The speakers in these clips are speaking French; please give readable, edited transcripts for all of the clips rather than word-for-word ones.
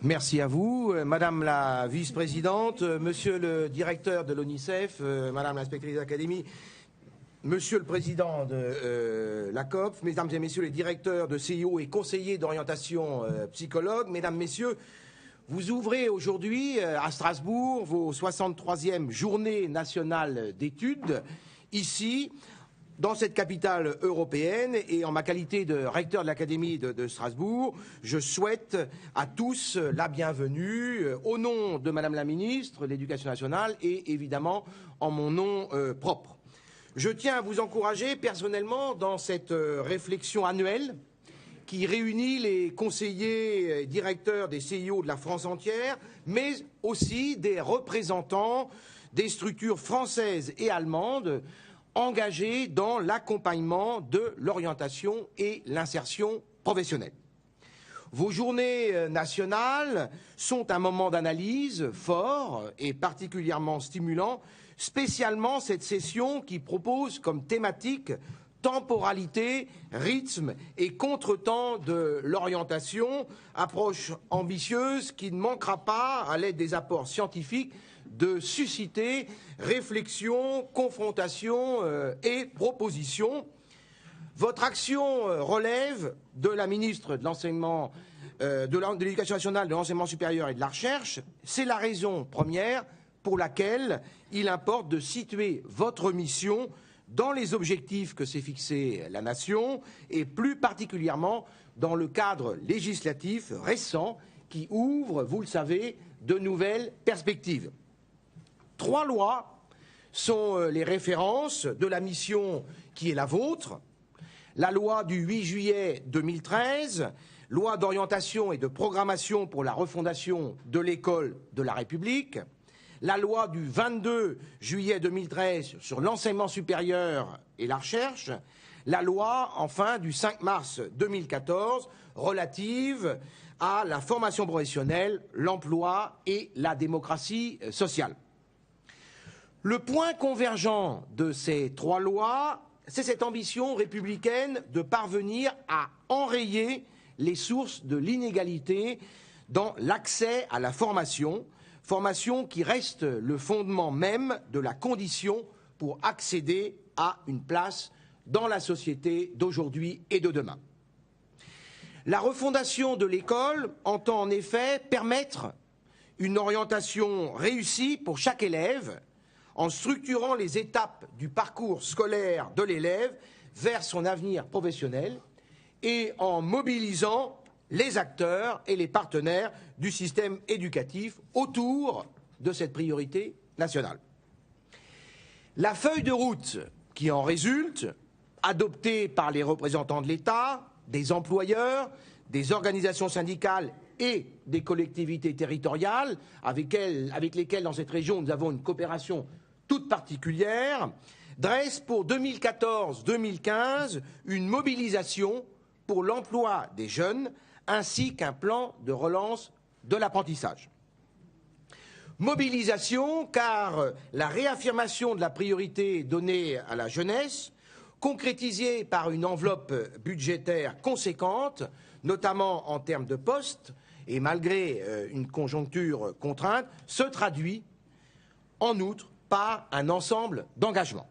Merci à vous, Madame la vice-présidente, Monsieur le directeur de l'ONICEF, Madame l'inspectrice d'académie, Monsieur le président de la COP, Mesdames et Messieurs les directeurs de CIO et conseillers d'orientation psychologues, Mesdames, Messieurs, vous ouvrez aujourd'hui à Strasbourg vos 63e journées nationales d'études, ici, dans cette capitale européenne, et en ma qualité de recteur de l'Académie de Strasbourg, je souhaite à tous la bienvenue au nom de Madame la ministre de l'Éducation nationale et évidemment en mon nom propre. Je tiens à vous encourager personnellement dans cette réflexion annuelle qui réunit les conseillers et directeurs des CIO de la France entière, mais aussi des représentants des structures françaises et allemandes engagés dans l'accompagnement de l'orientation et l'insertion professionnelle. Vos journées nationales sont un moment d'analyse fort et particulièrement stimulant, spécialement cette session qui propose comme thématique temporalité, rythme et contretemps de l'orientation, approche ambitieuse qui ne manquera pas, à l'aide des apports scientifiques, de susciter réflexion, confrontation et propositions. Votre action relève de la ministre de l'Enseignement, de l'Éducation nationale, de l'Enseignement supérieur et de la Recherche. C'est la raison première pour laquelle il importe de situer votre mission dans les objectifs que s'est fixé la Nation et plus particulièrement dans le cadre législatif récent qui ouvre, vous le savez, de nouvelles perspectives. 3 lois sont les références de la mission qui est la vôtre. La loi du 8 juillet 2013, loi d'orientation et de programmation pour la refondation de l'école de la République, la loi du 22 juillet 2013 sur l'enseignement supérieur et la recherche, la loi, enfin, du 5 mars 2014 relative à la formation professionnelle, l'emploi et la démocratie sociale. Le point convergent de ces 3 lois, c'est cette ambition républicaine de parvenir à enrayer les sources de l'inégalité dans l'accès à la formation, formation qui reste le fondement même de la condition pour accéder à une place dans la société d'aujourd'hui et de demain. La refondation de l'école entend en effet permettre une orientation réussie pour chaque élève, en structurant les étapes du parcours scolaire de l'élève vers son avenir professionnel et en mobilisant les acteurs et les partenaires du système éducatif autour de cette priorité nationale. La feuille de route qui en résulte, adoptée par les représentants de l'État, des employeurs, des organisations syndicales et des collectivités territoriales avec lesquelles dans cette région nous avons une coopération toute particulière, dresse pour 2014-2015 une mobilisation pour l'emploi des jeunes ainsi qu'un plan de relance de l'apprentissage. Mobilisation car la réaffirmation de la priorité donnée à la jeunesse, concrétisée par une enveloppe budgétaire conséquente, notamment en termes de postes, et malgré une conjoncture contrainte, se traduit en outre par un ensemble d'engagements.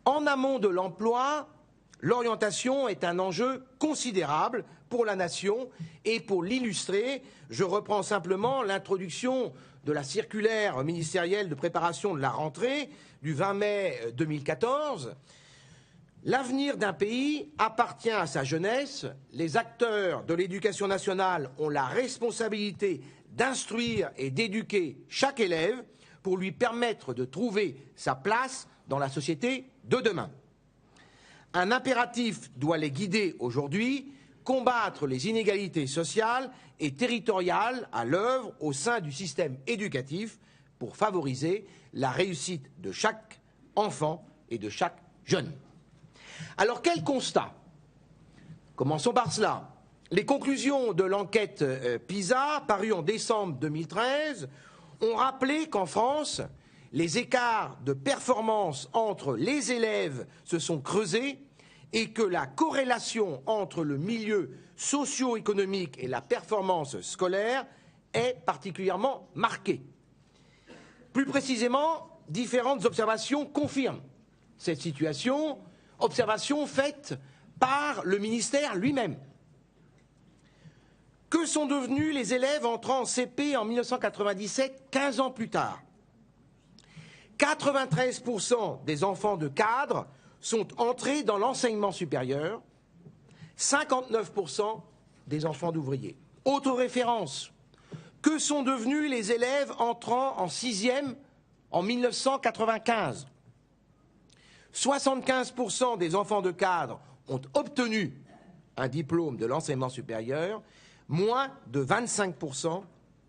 En amont de l'emploi, l'orientation est un enjeu considérable pour la nation et pour l'illustrer, je reprends simplement l'introduction de la circulaire ministérielle de préparation de la rentrée du 20 mai 2014. L'avenir d'un pays appartient à sa jeunesse. Les acteurs de l'éducation nationale ont la responsabilité d'instruire et d'éduquer chaque élève pour lui permettre de trouver sa place dans la société de demain. Un impératif doit les guider aujourd'hui, combattre les inégalités sociales et territoriales à l'œuvre au sein du système éducatif pour favoriser la réussite de chaque enfant et de chaque jeune. Alors quel constat? Commençons par cela. Les conclusions de l'enquête PISA, parue en décembre 2013, ont rappelé qu'en France, les écarts de performance entre les élèves se sont creusés et que la corrélation entre le milieu socio-économique et la performance scolaire est particulièrement marquée. Plus précisément, différentes observations confirment cette situation, observations faites par le ministère lui-même. Que sont devenus les élèves entrant en CP en 1997, 15 ans plus tard? 93% des enfants de cadres sont entrés dans l'enseignement supérieur, 59% des enfants d'ouvriers. Autre référence, que sont devenus les élèves entrant en 6e en 1995? 75% des enfants de cadre ont obtenu un diplôme de l'enseignement supérieur, moins de 25%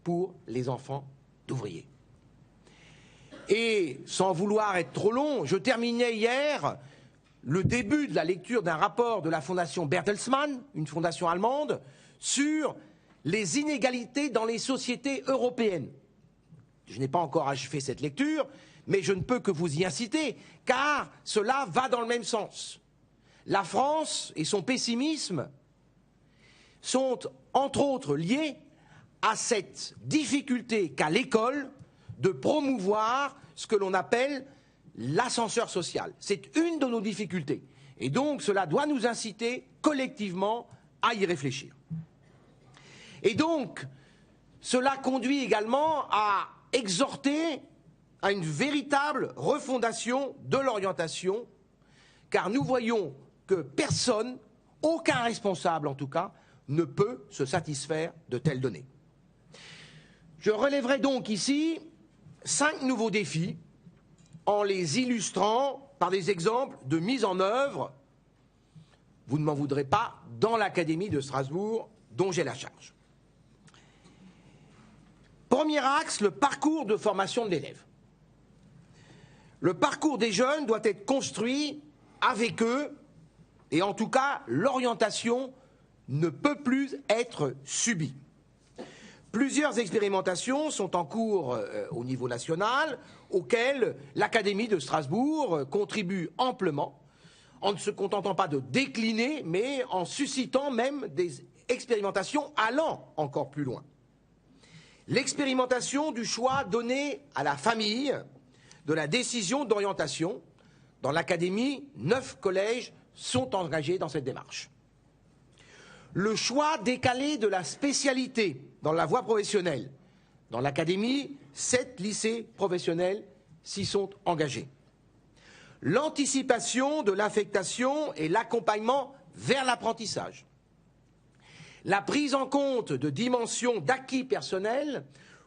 pour les enfants d'ouvriers. Et sans vouloir être trop long, je terminais hier le début de la lecture d'un rapport de la fondation Bertelsmann, une fondation allemande, sur les inégalités dans les sociétés européennes. Je n'ai pas encore achevé cette lecture, mais je ne peux que vous y inciter, car cela va dans le même sens. La France et son pessimisme sont, entre autres, liés à cette difficulté qu'a l'école de promouvoir ce que l'on appelle l'ascenseur social. C'est une de nos difficultés. Et donc, cela doit nous inciter collectivement à y réfléchir. Et donc, cela conduit également à exhorter à une véritable refondation de l'orientation, car nous voyons que personne, aucun responsable en tout cas, ne peut se satisfaire de telles données. Je relèverai donc ici 5 nouveaux défis en les illustrant par des exemples de mise en œuvre, vous ne m'en voudrez pas, dans l'Académie de Strasbourg dont j'ai la charge. Premier axe, le parcours de formation de l'élève. Le parcours des jeunes doit être construit avec eux, et en tout cas, l'orientation ne peut plus être subie. Plusieurs expérimentations sont en cours au niveau national, auxquelles l'Académie de Strasbourg contribue amplement, en ne se contentant pas de décliner, mais en suscitant même des expérimentations allant encore plus loin. L'expérimentation du choix donné à la famille de la décision d'orientation. Dans l'Académie, 9 collèges sont engagés dans cette démarche. Le choix décalé de la spécialité dans la voie professionnelle. Dans l'Académie, 7 lycées professionnels s'y sont engagés. L'anticipation de l'affectation et l'accompagnement vers l'apprentissage. La prise en compte de dimensions d'acquis personnels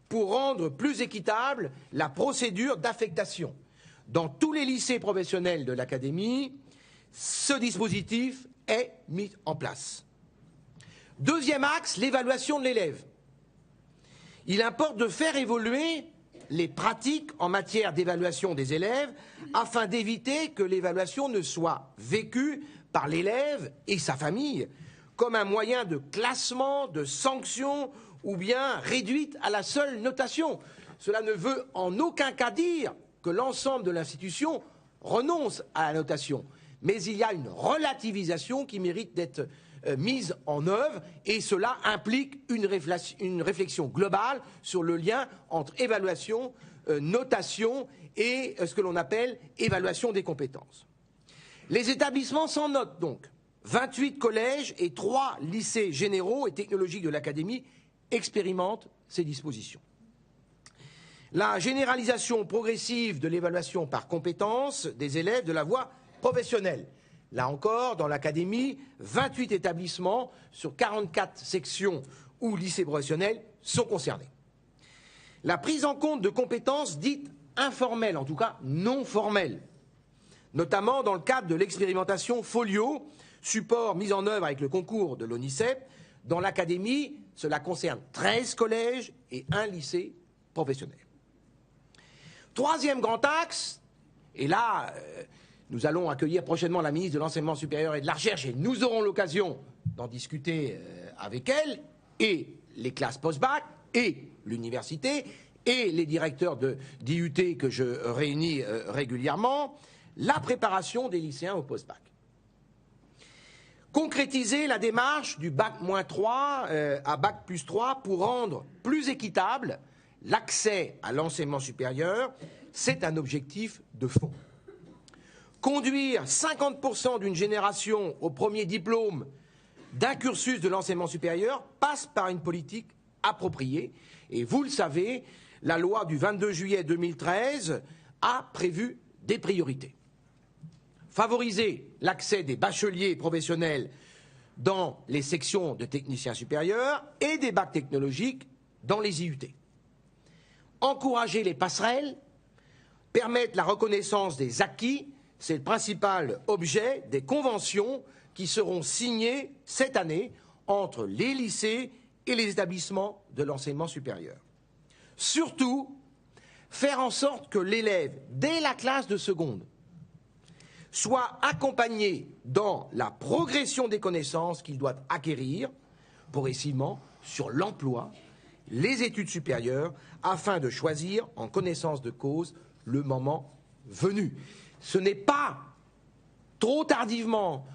pour rendre plus équitable la procédure d'affectation. Dans tous les lycées professionnels de l'Académie, ce dispositif est mis en place. Deuxième axe, l'évaluation de l'élève. Il importe de faire évoluer les pratiques en matière d'évaluation des élèves afin d'éviter que l'évaluation ne soit vécue par l'élève et sa famille comme un moyen de classement, de sanction ou bien réduite à la seule notation. Cela ne veut en aucun cas dire que l'ensemble de l'institution renonce à la notation, mais il y a une relativisation qui mérite d'être mise en œuvre et cela implique une réflexion globale sur le lien entre évaluation, notation et ce que l'on appelle évaluation des compétences. Les établissements sans note donc, 28 collèges et 3 lycées généraux et technologiques de l'Académie expérimentent ces dispositions. La généralisation progressive de l'évaluation par compétences des élèves de la voie professionnelle. Là encore, dans l'Académie, 28 établissements sur 44 sections ou lycées professionnels sont concernés. La prise en compte de compétences dites informelles, en tout cas non formelles, notamment dans le cadre de l'expérimentation Folio, support mis en œuvre avec le concours de l'ONICEP. Dans l'Académie, cela concerne 13 collèges et 1 lycée professionnel. Troisième grand axe, et là, nous allons accueillir prochainement la ministre de l'Enseignement supérieur et de la Recherche et nous aurons l'occasion d'en discuter avec elle, et les classes post-bac, et l'université, et les directeurs d'IUT que je réunis régulièrement, la préparation des lycéens au post-bac. Concrétiser la démarche du bac-3 à bac+3 pour rendre plus équitable l'accès à l'enseignement supérieur, c'est un objectif de fond. Conduire 50% d'une génération au premier diplôme d'un cursus de l'enseignement supérieur passe par une politique appropriée. Et vous le savez, la loi du 22 juillet 2013 a prévu des priorités. Favoriser l'accès des bacheliers professionnels dans les sections de techniciens supérieurs et des bacs technologiques dans les IUT. Encourager les passerelles, permettre la reconnaissance des acquis, c'est le principal objet des conventions qui seront signées cette année entre les lycées et les établissements de l'enseignement supérieur. Surtout, faire en sorte que l'élève, dès la classe de seconde, soit accompagné dans la progression des connaissances qu'il doit acquérir progressivement sur l'emploi, les études supérieures, afin de choisir en connaissance de cause le moment venu. Ce n'est pas trop tardivement,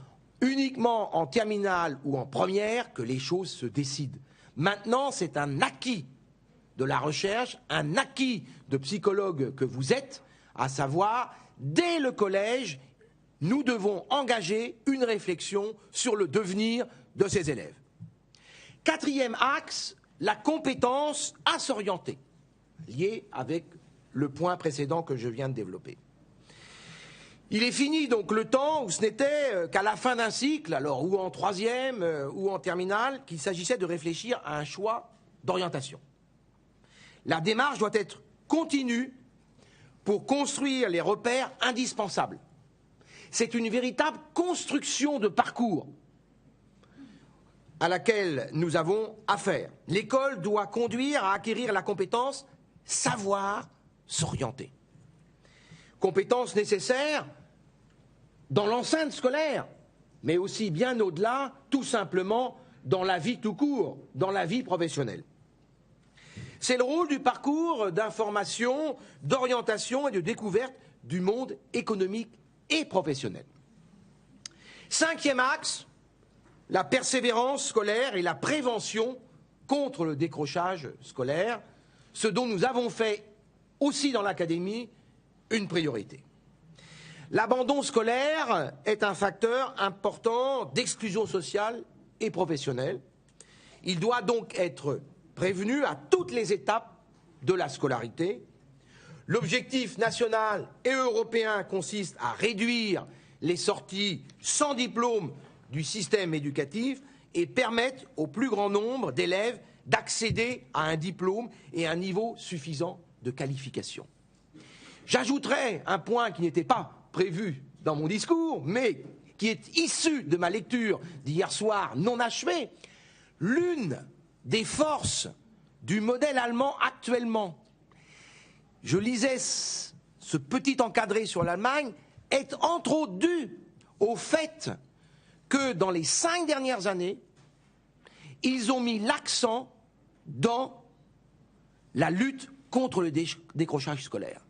uniquement en terminale ou en première, que les choses se décident. Maintenant, c'est un acquis de la recherche, un acquis de psychologue que vous êtes, à savoir, dès le collège, nous devons engager une réflexion sur le devenir de ces élèves. Quatrième axe, la compétence à s'orienter, liée avec le point précédent que je viens de développer. Il est fini donc le temps où ce n'était qu'à la fin d'un cycle, alors ou en troisième ou en terminale, qu'il s'agissait de réfléchir à un choix d'orientation. La démarche doit être continue pour construire les repères indispensables. C'est une véritable construction de parcours à laquelle nous avons affaire. L'école doit conduire à acquérir la compétence savoir s'orienter. Compétence nécessaire dans l'enceinte scolaire, mais aussi bien au-delà, tout simplement dans la vie tout court, dans la vie professionnelle. C'est le rôle du parcours d'information, d'orientation et de découverte du monde économique et professionnel. Cinquième axe, la persévérance scolaire et la prévention contre le décrochage scolaire, ce dont nous avons fait aussi dans l'académie une priorité. L'abandon scolaire est un facteur important d'exclusion sociale et professionnelle. Il doit donc être prévenu à toutes les étapes de la scolarité. L'objectif national et européen consiste à réduire les sorties sans diplôme du système éducatif et permettre au plus grand nombre d'élèves d'accéder à un diplôme et à un niveau suffisant de qualification. J'ajouterai un point qui n'était pas prévu dans mon discours, mais qui est issu de ma lecture d'hier soir non achevée. L'une des forces du modèle allemand actuellement, je lisais ce petit encadré sur l'Allemagne, est entre autres due au fait que dans les 5 dernières années, ils ont mis l'accent dans la lutte contre le décrochage scolaire.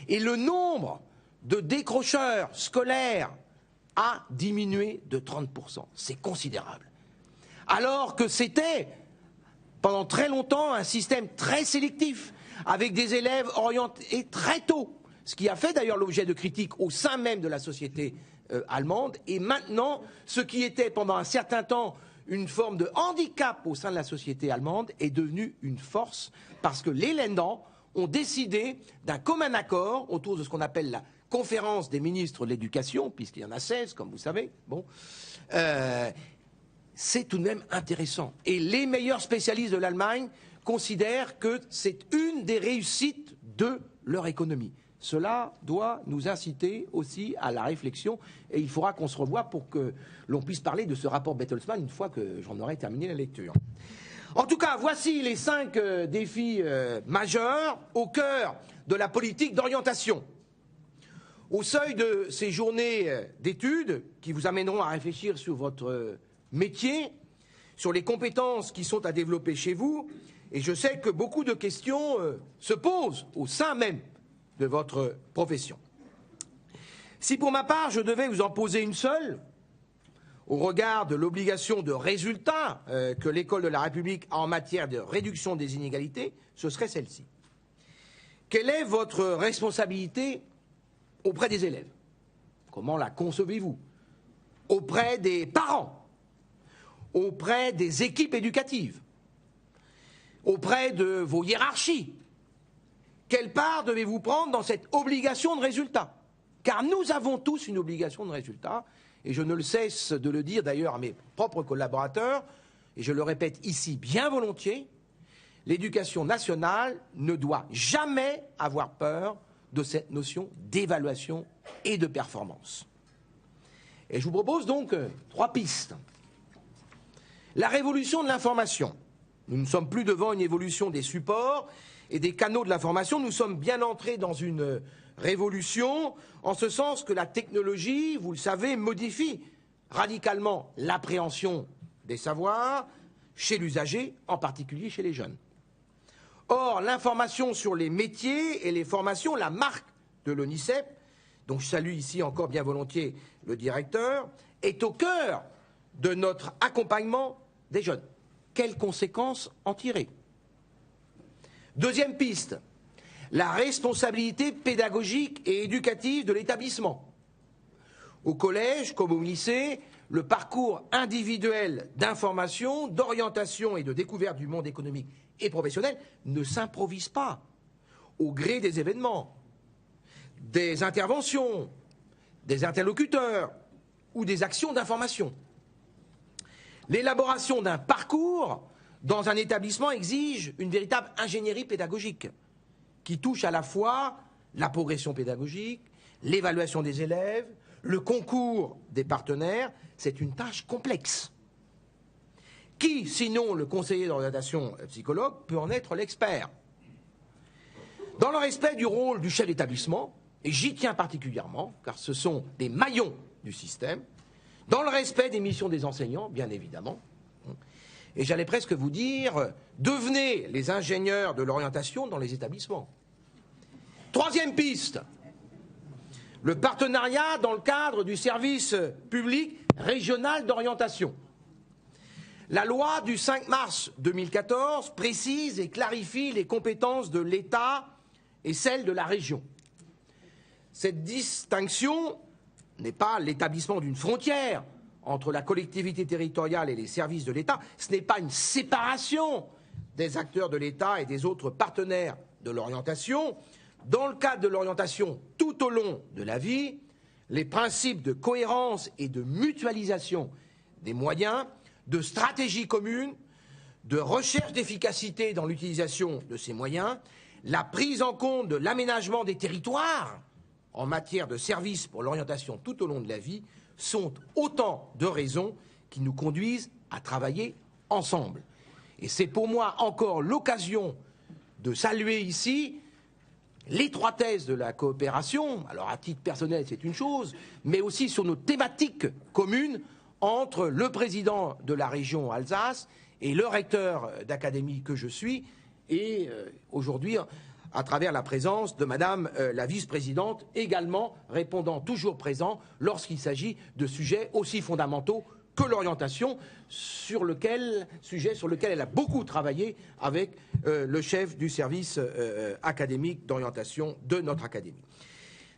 Et le nombre de décrocheurs scolaires a diminué de 30%. C'est considérable. Alors que c'était, pendant très longtemps, un système très sélectif, avec des élèves orientés très tôt, ce qui a fait d'ailleurs l'objet de critiques au sein même de la société allemande. Et maintenant, ce qui était pendant un certain temps une forme de handicap au sein de la société allemande est devenu une force, parce que les Länder ont décidé d'un commun accord autour de ce qu'on appelle la conférence des ministres de l'éducation, puisqu'il y en a 16, comme vous savez. Bon, c'est tout de même intéressant. Et les meilleurs spécialistes de l'Allemagne considèrent que c'est une des réussites de leur économie. Cela doit nous inciter aussi à la réflexion et il faudra qu'on se revoie pour que l'on puisse parler de ce rapport Bertelsmann une fois que j'en aurai terminé la lecture. En tout cas, voici les 5 défis majeurs au cœur de la politique d'orientation. Au seuil de ces journées d'études qui vous amèneront à réfléchir sur votre métier, sur les compétences qui sont à développer chez vous, et je sais que beaucoup de questions se posent au sein même de votre profession. Si pour ma part, je devais vous en poser une seule, au regard de l'obligation de résultat que l'école de la République a en matière de réduction des inégalités, ce serait celle-ci. Quelle est votre responsabilité auprès des élèves? Comment la concevez-vous? Auprès des parents, auprès des équipes éducatives, auprès de vos hiérarchies? Quelle part devez-vous prendre dans cette obligation de résultat? Car nous avons tous une obligation de résultat, et je ne le cesse de le dire d'ailleurs à mes propres collaborateurs, et je le répète ici bien volontiers, l'éducation nationale ne doit jamais avoir peur de cette notion d'évaluation et de performance. Et je vous propose donc 3 pistes. La révolution de l'information. Nous ne sommes plus devant une évolution des supports et des canaux de l'information, nous sommes bien entrés dans une révolution, en ce sens que la technologie, vous le savez, modifie radicalement l'appréhension des savoirs chez l'usager, en particulier chez les jeunes. Or, l'information sur les métiers et les formations, la marque de l'ONICEP, dont je salue ici encore bien volontiers le directeur, est au cœur de notre accompagnement des jeunes. Quelles conséquences en tirer? Deuxième piste, la responsabilité pédagogique et éducative de l'établissement. Au collège comme au lycée, le parcours individuel d'information, d'orientation et de découverte du monde économique et professionnel ne s'improvise pas au gré des événements, des interventions, des interlocuteurs ou des actions d'information. L'élaboration d'un parcours dans un établissement exige une véritable ingénierie pédagogique qui touche à la fois la progression pédagogique, l'évaluation des élèves, le concours des partenaires. C'est une tâche complexe. Qui, sinon le conseiller d'orientation psychologue, peut en être l'expert? Dans le respect du rôle du chef d'établissement, et j'y tiens particulièrement, car ce sont des maillons du système, dans le respect des missions des enseignants, bien évidemment, et j'allais presque vous dire, devenez les ingénieurs de l'orientation dans les établissements. Troisième piste, le partenariat dans le cadre du service public régional d'orientation. La loi du 5 mars 2014 précise et clarifie les compétences de l'État et celles de la région. Cette distinction n'est pas l'établissement d'une frontière entre la collectivité territoriale et les services de l'État, ce n'est pas une séparation des acteurs de l'État et des autres partenaires de l'orientation. Dans le cadre de l'orientation tout au long de la vie, les principes de cohérence et de mutualisation des moyens, de stratégie commune, de recherche d'efficacité dans l'utilisation de ces moyens, la prise en compte de l'aménagement des territoires en matière de services pour l'orientation tout au long de la vie sont autant de raisons qui nous conduisent à travailler ensemble. Et c'est pour moi encore l'occasion de saluer ici l'étroitesse de la coopération, alors à titre personnel c'est une chose, mais aussi sur nos thématiques communes entre le président de la région Alsace et le recteur d'académie que je suis, et aujourd'hui à travers la présence de Madame la vice-présidente, également répondant toujours présent lorsqu'il s'agit de sujets aussi fondamentaux que l'orientation, sujet sur lequel elle a beaucoup travaillé avec le chef du service académique d'orientation de notre académie.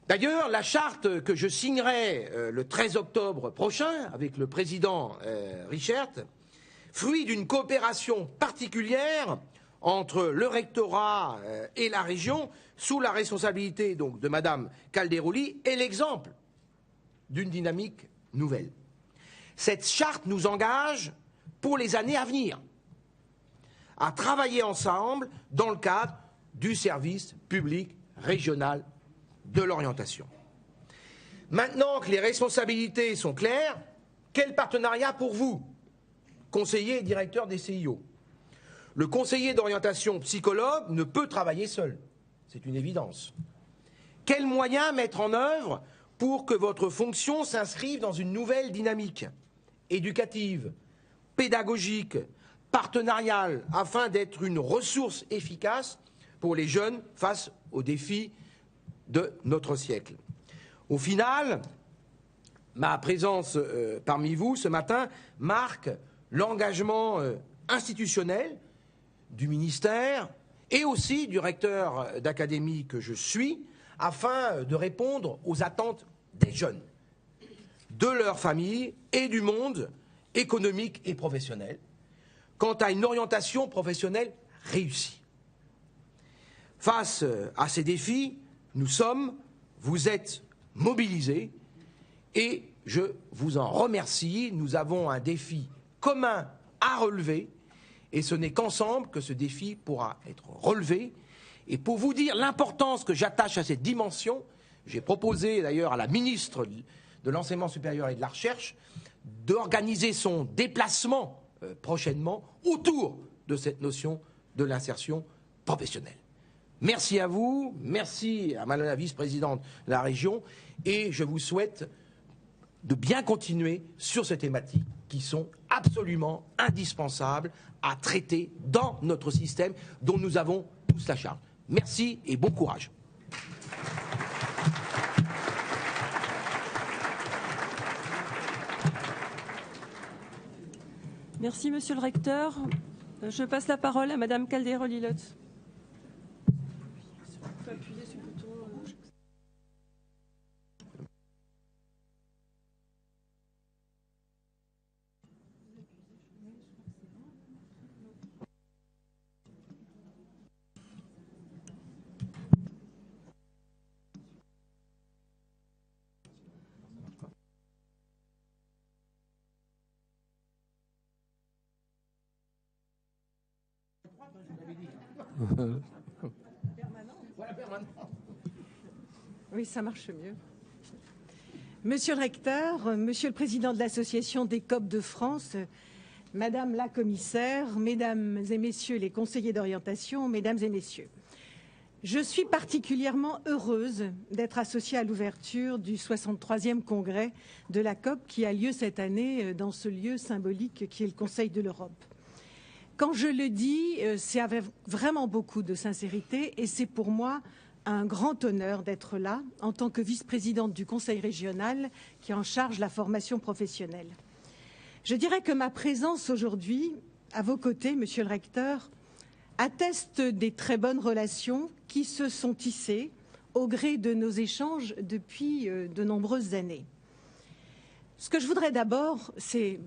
D'ailleurs, la charte que je signerai le 13 octobre prochain avec le président Richert, fruit d'une coopération particulière entre le rectorat et la région, sous la responsabilité donc de Madame Calderoli, est l'exemple d'une dynamique nouvelle. Cette charte nous engage pour les années à venir à travailler ensemble dans le cadre du service public régional de l'orientation. Maintenant que les responsabilités sont claires, quel partenariat pour vous, conseiller et directeur des CIO? Le conseiller d'orientation psychologue ne peut travailler seul, c'est une évidence. Quels moyens mettre en œuvre pour que votre fonction s'inscrive dans une nouvelle dynamique éducative, pédagogique, partenariale, afin d'être une ressource efficace pour les jeunes face aux défis de notre siècle? Au final, ma présence parmi vous ce matin marque l'engagement institutionnel du ministère et aussi du recteur d'académie que je suis, afin de répondre aux attentes des jeunes, de leurs familles et du monde économique et professionnel, quant à une orientation professionnelle réussie. Face à ces défis, vous êtes mobilisés et je vous en remercie. Nous avons un défi commun à relever et ce n'est qu'ensemble que ce défi pourra être relevé. Et pour vous dire l'importance que j'attache à cette dimension, j'ai proposé d'ailleurs à la ministre de l'Enseignement supérieur et de la Recherche d'organiser son déplacement prochainement autour de cette notion de l'insertion professionnelle. Merci à vous, merci à Madame la vice-présidente de la région et je vous souhaite de bien continuer sur ces thématiques qui sont absolument indispensables à traiter dans notre système dont nous avons tous la charge. Merci et bon courage. Merci, Monsieur le Recteur. Je passe la parole à Madame Calderón-Lillotte. Oui, ça marche mieux. Monsieur le recteur, monsieur le président de l'association des COP de France, madame la commissaire, mesdames et messieurs les conseillers d'orientation, mesdames et messieurs, je suis particulièrement heureuse d'être associée à l'ouverture du 63e congrès de la COP qui a lieu cette année dans ce lieu symbolique qui est le Conseil de l'Europe. Quand je le dis, c'est avec vraiment beaucoup de sincérité et c'est pour moi un grand honneur d'être là en tant que vice-présidente du Conseil régional qui en charge la formation professionnelle. Je dirais que ma présence aujourd'hui, à vos côtés, monsieur le recteur, atteste des très bonnes relations qui se sont tissées au gré de nos échanges depuis de nombreuses années. Ce que je voudrais d'abord, c'est,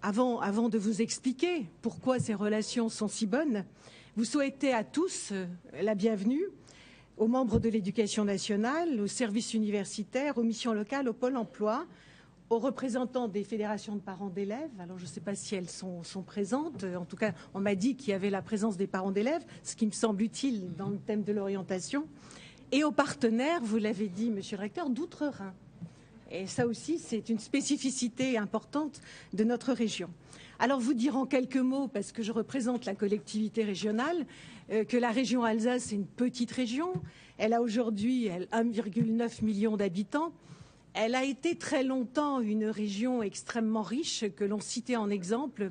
avant de vous expliquer pourquoi ces relations sont si bonnes, vous souhaiter à tous la bienvenue aux membres de l'éducation nationale, aux services universitaires, aux missions locales, au Pôle emploi, aux représentants des fédérations de parents d'élèves. Alors, je ne sais pas si elles sont présentes. En tout cas, on m'a dit qu'il y avait la présence des parents d'élèves, ce qui me semble utile dans le thème de l'orientation. Et aux partenaires, vous l'avez dit, monsieur le recteur, d'Outre-Rhin. Et ça aussi, c'est une spécificité importante de notre région. Alors, vous dire en quelques mots, parce que je représente la collectivité régionale, que la région Alsace est une petite région. Elle a aujourd'hui 1,9 million d'habitants. Elle a été très longtemps une région extrêmement riche, que l'on citait en exemple,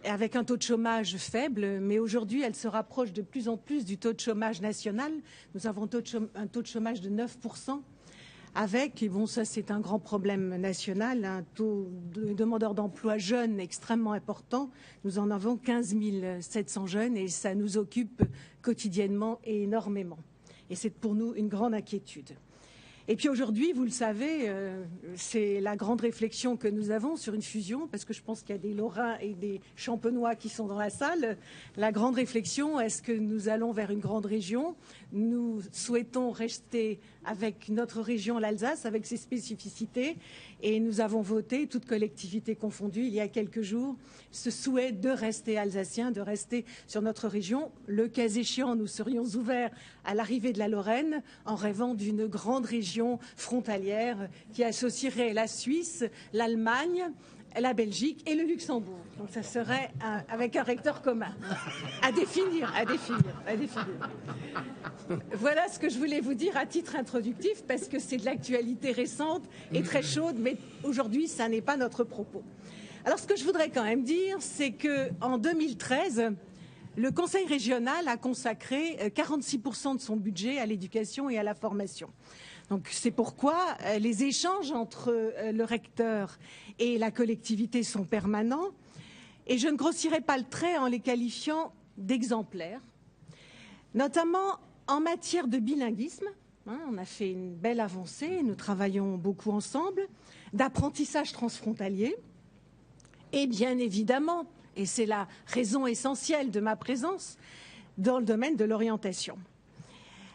avec un taux de chômage faible, mais aujourd'hui, elle se rapproche de plus en plus du taux de chômage national. Nous avons un taux de chômage de 9%. Avec, et bon, ça c'est un grand problème national, un taux de demandeurs d'emploi jeunes extrêmement important. Nous en avons 15 700 jeunes et ça nous occupe quotidiennement et énormément. Et c'est pour nous une grande inquiétude. Et puis aujourd'hui, vous le savez, c'est la grande réflexion que nous avons sur une fusion, parce que je pense qu'il y a des Lorrains et des Champenois qui sont dans la salle. La grande réflexion, est-ce que nous allons vers une grande région? Nous souhaitons rester avec notre région, l'Alsace, avec ses spécificités. Et nous avons voté, toutes collectivités confondues, il y a quelques jours, ce souhait de rester alsacien, de rester sur notre région. Le cas échéant, nous serions ouverts à l'arrivée de la Lorraine en rêvant d'une grande région frontalière qui associerait la Suisse, l'Allemagne, la Belgique et le Luxembourg. Donc ça serait avec un recteur commun. À définir. Voilà ce que je voulais vous dire à titre introductif, parce que c'est de l'actualité récente et très chaude, mais aujourd'hui, ça n'est pas notre propos. Alors ce que je voudrais quand même dire, c'est qu'en 2013, le Conseil régional a consacré 46% de son budget à l'éducation et à la formation. Donc c'est pourquoi les échanges entre le recteur et la collectivité sont permanents. Et je ne grossirai pas le trait en les qualifiant d'exemplaires, notamment en matière de bilinguisme. On a fait une belle avancée, nous travaillons beaucoup ensemble, d'apprentissage transfrontalier. Et bien évidemment, et c'est la raison essentielle de ma présence, dans le domaine de l'orientation.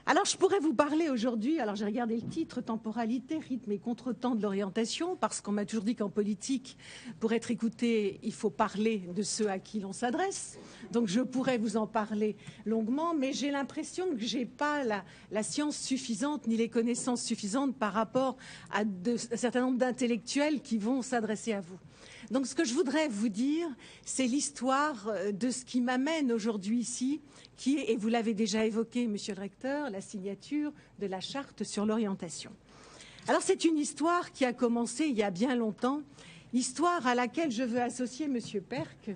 Alors, je pourrais vous parler aujourd'hui, alors j'ai regardé le titre, temporalité, rythme et contretemps de l'orientation, parce qu'on m'a toujours dit qu'en politique, pour être écouté, il faut parler de ceux à qui l'on s'adresse. Donc, je pourrais vous en parler longuement, mais j'ai l'impression que je n'ai pas la science suffisante ni les connaissances suffisantes par rapport à un certain nombre d'intellectuels qui vont s'adresser à vous. Donc, ce que je voudrais vous dire, c'est l'histoire de ce qui m'amène aujourd'hui ici, qui est, et vous l'avez déjà évoqué, Monsieur le Recteur, la signature de la charte sur l'orientation. Alors, c'est une histoire qui a commencé il y a bien longtemps, histoire à laquelle je veux associer Monsieur Perc,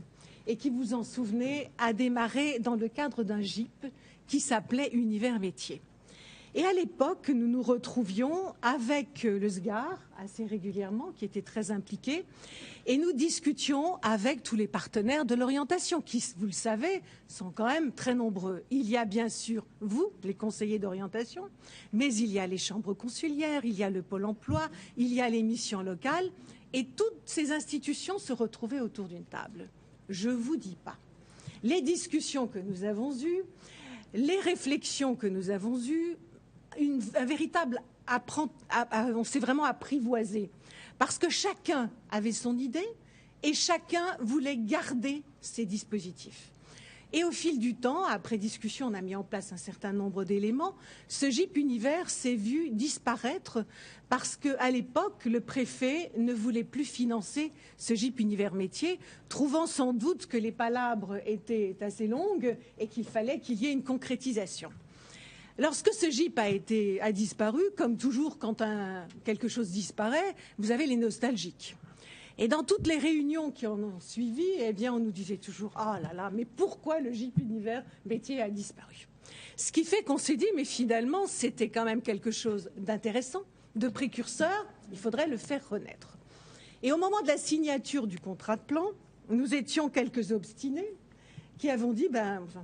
et qui, vous en souvenez, a démarré dans le cadre d'un GIP qui s'appelait Univers Métiers. Et à l'époque, nous nous retrouvions avec le SGAR assez régulièrement, qui était très impliqué, et nous discutions avec tous les partenaires de l'orientation, qui, vous le savez, sont quand même très nombreux. Il y a bien sûr vous, les conseillers d'orientation, mais il y a les chambres consulaires, il y a le Pôle emploi, il y a les missions locales, et toutes ces institutions se retrouvaient autour d'une table. Je ne vous dis pas. Les discussions que nous avons eues, les réflexions que nous avons eues, un véritable on s'est vraiment apprivoisé parce que chacun avait son idée et chacun voulait garder ses dispositifs. Et au fil du temps, après discussion, on a mis en place un certain nombre d'éléments. Ce GIP Univers s'est vu disparaître parce qu'à l'époque, le préfet ne voulait plus financer ce GIP Univers Métier, trouvant sans doute que les palabres étaient assez longues et qu'il fallait qu'il y ait une concrétisation. Lorsque ce GIP a disparu, comme toujours quand quelque chose disparaît, vous avez les nostalgiques. Et dans toutes les réunions qui en ont suivi, eh bien, on nous disait toujours « Ah là là, mais pourquoi le GIP Univers Métier a disparu ?» Ce qui fait qu'on s'est dit « Mais finalement, c'était quand même quelque chose d'intéressant, de précurseur, il faudrait le faire renaître. » Et au moment de la signature du contrat de plan, nous étions quelques obstinés qui avons dit,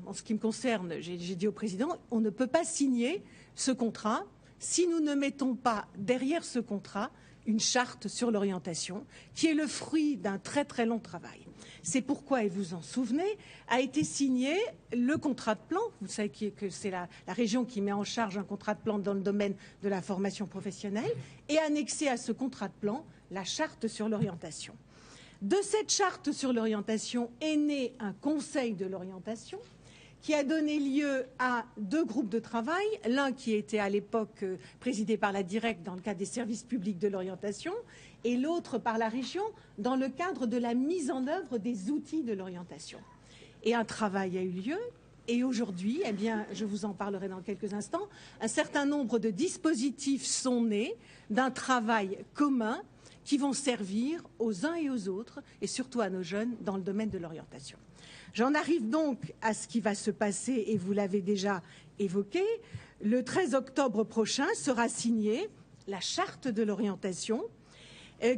en ce qui me concerne, j'ai dit au président, on ne peut pas signer ce contrat si nous ne mettons pas derrière ce contrat une charte sur l'orientation, qui est le fruit d'un très très long travail. C'est pourquoi, et vous en souvenez, a été signé le contrat de plan. Vous savez que c'est la région qui met en charge un contrat de plan dans le domaine de la formation professionnelle, et annexé à ce contrat de plan la charte sur l'orientation. De cette charte sur l'orientation est né un conseil de l'orientation qui a donné lieu à 2 groupes de travail, l'un qui était à l'époque présidé par la Directe dans le cadre des services publics de l'orientation et l'autre par la région dans le cadre de la mise en œuvre des outils de l'orientation. Et un travail a eu lieu. Et aujourd'hui, eh bien, je vous en parlerai dans quelques instants, un certain nombre de dispositifs sont nés d'un travail commun qui vont servir aux uns et aux autres, et surtout à nos jeunes, dans le domaine de l'orientation. J'en arrive donc à ce qui va se passer, et vous l'avez déjà évoqué. Le 13 octobre prochain sera signée la charte de l'orientation,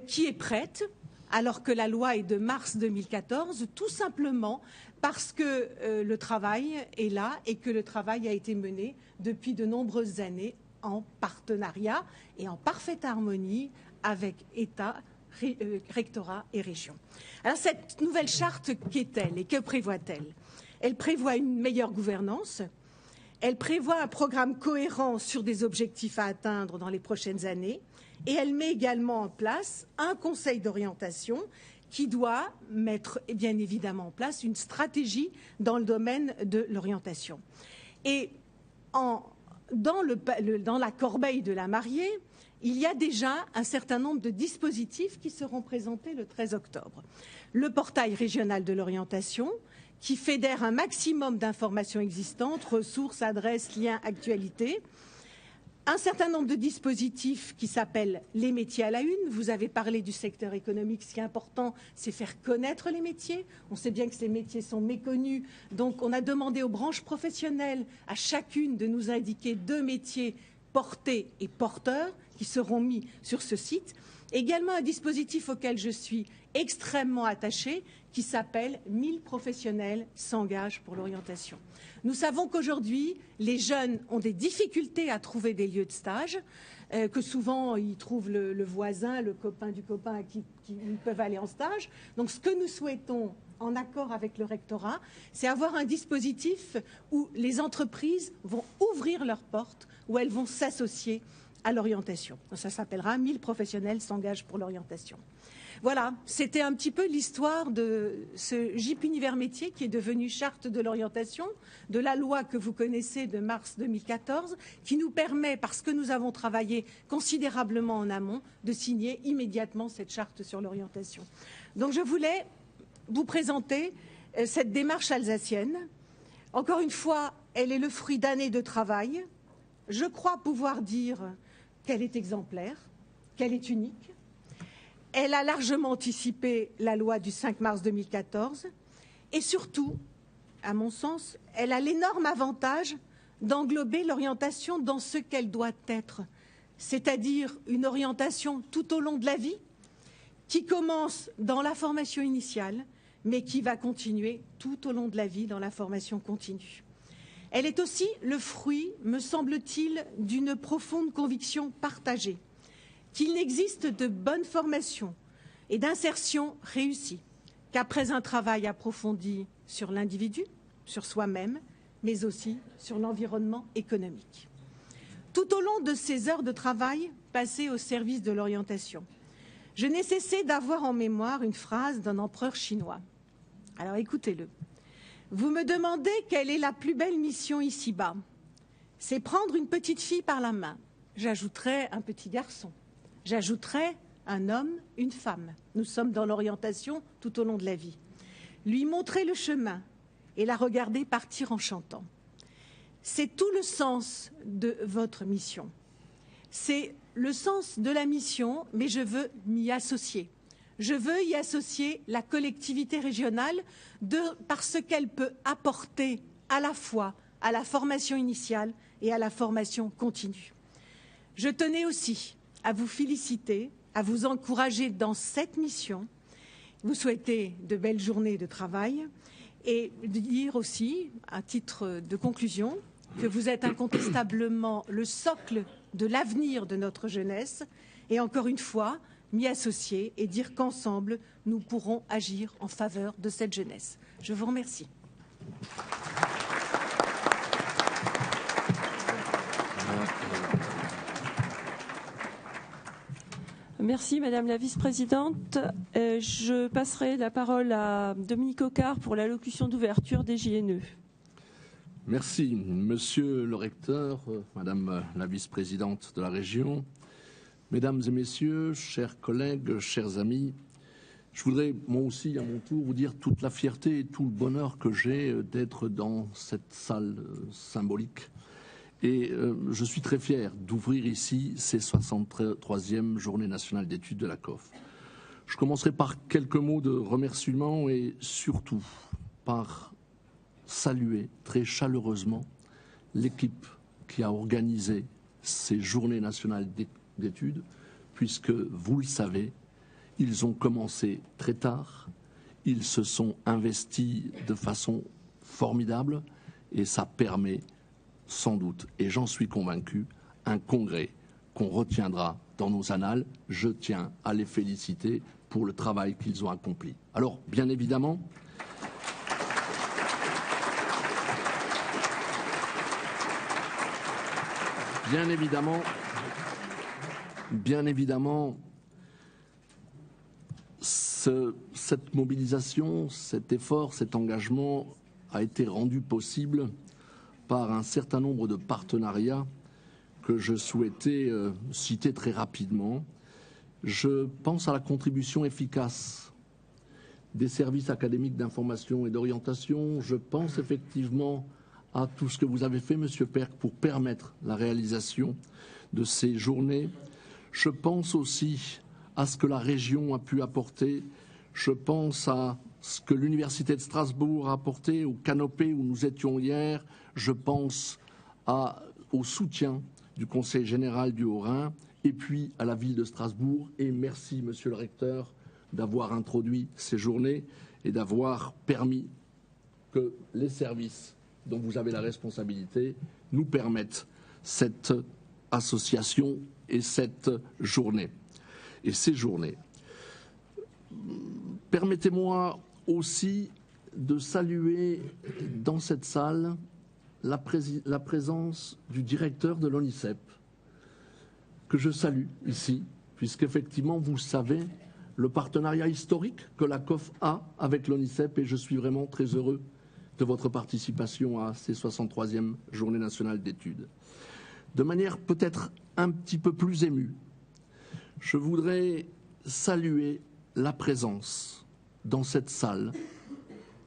qui est prête, alors que la loi est de mars 2014, tout simplement parce que le travail est là et que le travail a été mené depuis de nombreuses années en partenariat et en parfaite harmonie avec État, rectorat et région. Alors cette nouvelle charte, qu'est-elle et que prévoit-elle? Elle prévoit une meilleure gouvernance, elle prévoit un programme cohérent sur des objectifs à atteindre dans les prochaines années et elle met également en place un conseil d'orientation qui doit mettre bien évidemment en place une stratégie dans le domaine de l'orientation. Et dans la corbeille de la mariée, il y a déjà un certain nombre de dispositifs qui seront présentés le 13 octobre. Le portail régional de l'orientation, qui fédère un maximum d'informations existantes, ressources, adresses, liens, actualités. Un certain nombre de dispositifs qui s'appellent les métiers à la une. Vous avez parlé du secteur économique. Ce qui est important, c'est faire connaître les métiers. On sait bien que ces métiers sont méconnus. Donc, on a demandé aux branches professionnelles, à chacune, de nous indiquer 2 métiers portées et porteurs qui seront mis sur ce site. Également un dispositif auquel je suis extrêmement attachée qui s'appelle 1000 professionnels s'engagent pour l'orientation. Nous savons qu'aujourd'hui, les jeunes ont des difficultés à trouver des lieux de stage, que souvent ils trouvent le voisin, le copain du copain à qui ils peuvent aller en stage. Donc ce que nous souhaitons, en accord avec le rectorat, c'est avoir un dispositif où les entreprises vont ouvrir leurs portes, où elles vont s'associer à l'orientation. Ça s'appellera 1000 professionnels s'engagent pour l'orientation. Voilà, c'était un petit peu l'histoire de ce GIP Univers Métier qui est devenu charte de l'orientation, de la loi que vous connaissez de mars 2014, qui nous permet, parce que nous avons travaillé considérablement en amont, de signer immédiatement cette charte sur l'orientation. Donc je voulais vous présenter cette démarche alsacienne. Encore une fois, elle est le fruit d'années de travail. Je crois pouvoir dire qu'elle est exemplaire, qu'elle est unique. Elle a largement anticipé la loi du 5 mars 2014 et surtout, à mon sens, elle a l'énorme avantage d'englober l'orientation dans ce qu'elle doit être, c'est-à-dire une orientation tout au long de la vie qui commence dans la formation initiale mais qui va continuer tout au long de la vie dans la formation continue. Elle est aussi le fruit, me semble-t-il, d'une profonde conviction partagée qu'il n'existe de bonne formation et d'insertion réussie qu'après un travail approfondi sur l'individu, sur soi-même, mais aussi sur l'environnement économique. Tout au long de ces heures de travail passées au service de l'orientation, je n'ai cessé d'avoir en mémoire une phrase d'un empereur chinois. Alors écoutez-le. Vous me demandez quelle est la plus belle mission ici-bas. C'est prendre une petite fille par la main. J'ajouterai un petit garçon. J'ajouterai un homme, une femme. Nous sommes dans l'orientation tout au long de la vie. Lui montrer le chemin et la regarder partir en chantant. C'est tout le sens de votre mission. C'est le sens de la mission, mais je veux m'y associer. Je veux y associer la collectivité régionale parce qu'elle peut apporter à la fois à la formation initiale et à la formation continue. Je tenais aussi à vous féliciter, à vous encourager dans cette mission, vous souhaiter de belles journées de travail et de dire aussi, à titre de conclusion, que vous êtes incontestablement le socle de l'avenir de notre jeunesse et encore une fois, m'y associer et dire qu'ensemble, nous pourrons agir en faveur de cette jeunesse. Je vous remercie. Merci Madame la Vice-présidente. Je passerai la parole à Dominique Ocard pour l'allocution d'ouverture des JNE. Merci Monsieur le recteur, Madame la Vice-présidente de la région, Mesdames et Messieurs, chers collègues, chers amis, je voudrais moi aussi à mon tour vous dire toute la fierté et tout le bonheur que j'ai d'être dans cette salle symbolique. Et je suis très fier d'ouvrir ici ces 63e Journée nationale d'études de la COF. Je commencerai par quelques mots de remerciement et surtout par saluer très chaleureusement l'équipe qui a organisé ces Journées nationales d'études, puisque, vous le savez, ils ont commencé très tard, ils se sont investis de façon formidable et ça permet sans doute, et j'en suis convaincu, un congrès qu'on retiendra dans nos annales. Je tiens à les féliciter pour le travail qu'ils ont accompli. Alors, bien évidemment, cette mobilisation, cet effort, cet engagement a été rendu possible par un certain nombre de partenariats que je souhaitais citer très rapidement. Je pense à la contribution efficace des services académiques d'information et d'orientation. Je pense effectivement à tout ce que vous avez fait, Monsieur Perc, pour permettre la réalisation de ces journées. Je pense aussi à ce que la région a pu apporter. Je pense à ce que l'Université de Strasbourg a apporté au Canopé où nous étions hier. Je pense au soutien du Conseil général du Haut-Rhin, et puis à la ville de Strasbourg. Et merci, monsieur le recteur, d'avoir introduit ces journées et d'avoir permis que les services dont vous avez la responsabilité nous permettent cette association et cette journée. Et ces journées. Permettez-moi aussi de saluer dans cette salle la présence du directeur de l'ONICEP, que je salue ici, puisqu'effectivement, vous savez, le partenariat historique que la COF a avec l'ONICEP, et je suis vraiment très heureux de votre participation à ces 63e Journées nationales d'études. De manière peut-être un petit peu plus émue, je voudrais saluer la présence dans cette salle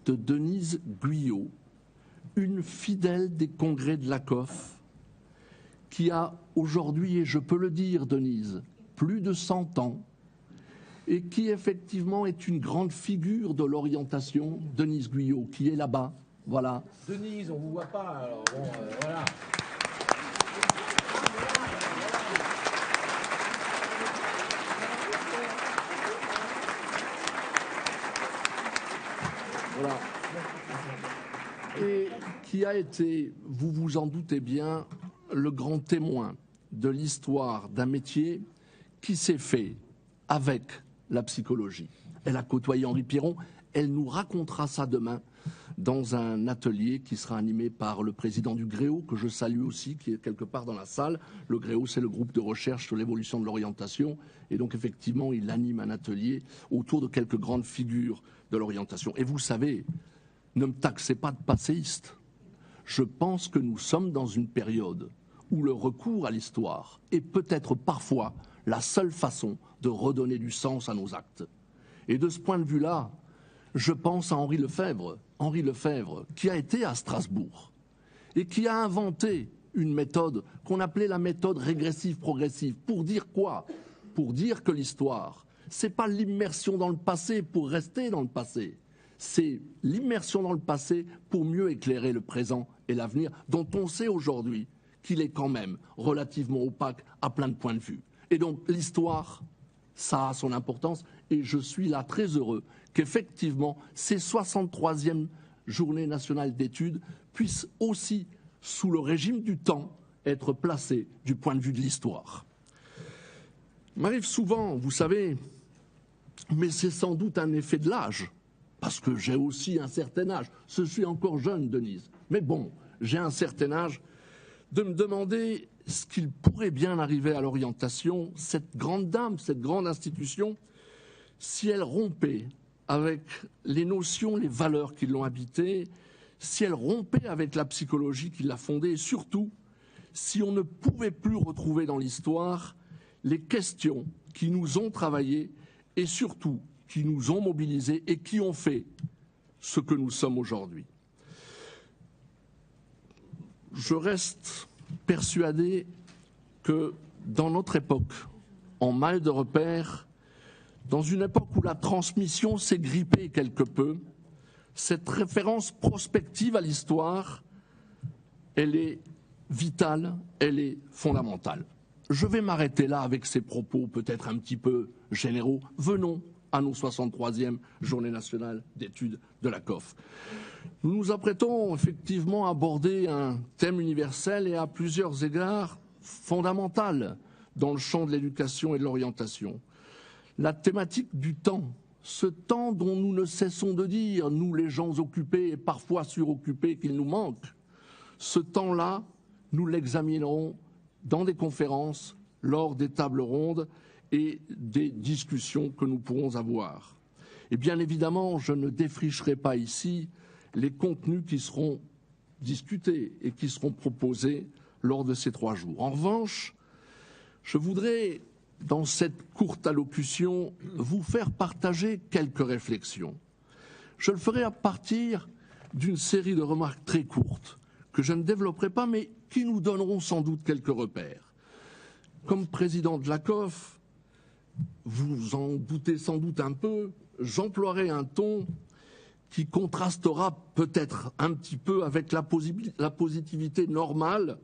de Denise Guyot, une fidèle des congrès de la COF, qui a aujourd'hui, et je peux le dire Denise, plus de 100 ans, et qui effectivement est une grande figure de l'orientation. Denise Guyot, qui est là-bas, voilà. Denise, on ne vous voit pas, alors bon, voilà. Voilà. Et qui a été, vous vous en doutez bien, le grand témoin de l'histoire d'un métier qui s'est fait avec la psychologie. Elle a côtoyé Henri Piron, elle nous racontera ça demain dans un atelier qui sera animé par le président du GREO, que je salue aussi, qui est quelque part dans la salle. Le GREO, c'est le groupe de recherche sur l'évolution de l'orientation. Et donc, effectivement, il anime un atelier autour de quelques grandes figures de l'orientation. Et vous savez, ne me taxez pas de passéiste. Je pense que nous sommes dans une période où le recours à l'histoire est peut-être parfois la seule façon de redonner du sens à nos actes. Et de ce point de vue-là, je pense à Henri Lefebvre, qui a été à Strasbourg et qui a inventé une méthode qu'on appelait la méthode régressive-progressive. Pour dire quoi? Pour dire que l'histoire, ce n'est pas l'immersion dans le passé pour rester dans le passé. C'est l'immersion dans le passé pour mieux éclairer le présent et l'avenir, dont on sait aujourd'hui qu'il est quand même relativement opaque à plein de points de vue. Et donc l'histoire, ça a son importance, et je suis là très heureux qu'effectivement ces 63e Journées nationales d'études puissent aussi, sous le régime du temps, être placées du point de vue de l'histoire. Il m'arrive souvent, vous savez, mais c'est sans doute un effet de l'âge, parce que j'ai aussi un certain âge. Je suis encore jeune, Denise, mais bon, j'ai un certain âge, de me demander ce qu'il pourrait bien arriver à l'orientation, cette grande dame, cette grande institution, si elle rompait avec les notions, les valeurs qui l'ont habitée, si elle rompait avec la psychologie qui l'a fondée, et surtout, si on ne pouvait plus retrouver dans l'histoire les questions qui nous ont travaillés et surtout qui nous ont mobilisés et qui ont fait ce que nous sommes aujourd'hui. Je reste persuadé que dans notre époque, en mal de repère, dans une époque où la transmission s'est grippée quelque peu, cette référence prospective à l'histoire, elle est vitale, elle est fondamentale. Je vais m'arrêter là avec ces propos peut-être un petit peu généraux. Venons à nos 63e Journées nationales d'études de la COF. Nous nous apprêtons effectivement à aborder un thème universel et à plusieurs égards fondamental dans le champ de l'éducation et de l'orientation. La thématique du temps, ce temps dont nous ne cessons de dire, nous les gens occupés et parfois suroccupés, qu'il nous manque, ce temps-là, nous l'examinerons dans des conférences, lors des tables rondes et des discussions que nous pourrons avoir. Et bien évidemment, je ne défricherai pas ici les contenus qui seront discutés et qui seront proposés lors de ces 3 jours. En revanche, je voudrais, dans cette courte allocution, vous faire partager quelques réflexions. Je le ferai à partir d'une série de remarques très courtes, que je ne développerai pas, mais qui nous donneront sans doute quelques repères. Comme président de la COF, vous en doutez sans doute un peu, j'emploierai un ton qui contrastera peut-être un petit peu avec la positivité normale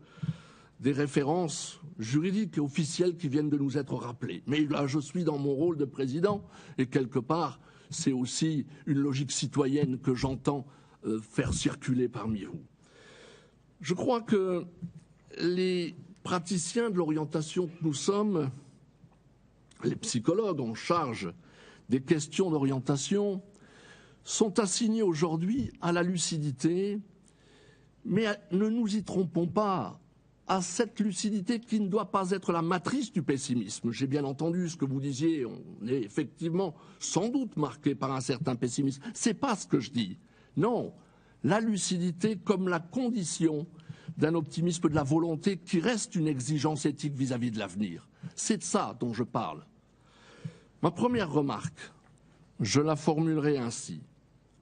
des références juridiques et officielles qui viennent de nous être rappelées. Mais là, je suis dans mon rôle de président et quelque part, c'est aussi une logique citoyenne que j'entends faire circuler parmi vous. Je crois que les praticiens de l'orientation que nous sommes, les psychologues en charge des questions d'orientation, sont assignés aujourd'hui à la lucidité, mais ne nous y trompons pas, à cette lucidité qui ne doit pas être la matrice du pessimisme. J'ai bien entendu ce que vous disiez, on est effectivement sans doute marqué par un certain pessimisme. Ce n'est pas ce que je dis. Non, la lucidité comme la condition d'un optimisme de la volonté qui reste une exigence éthique vis-à-vis de l'avenir. C'est de ça dont je parle. Ma première remarque, je la formulerai ainsi.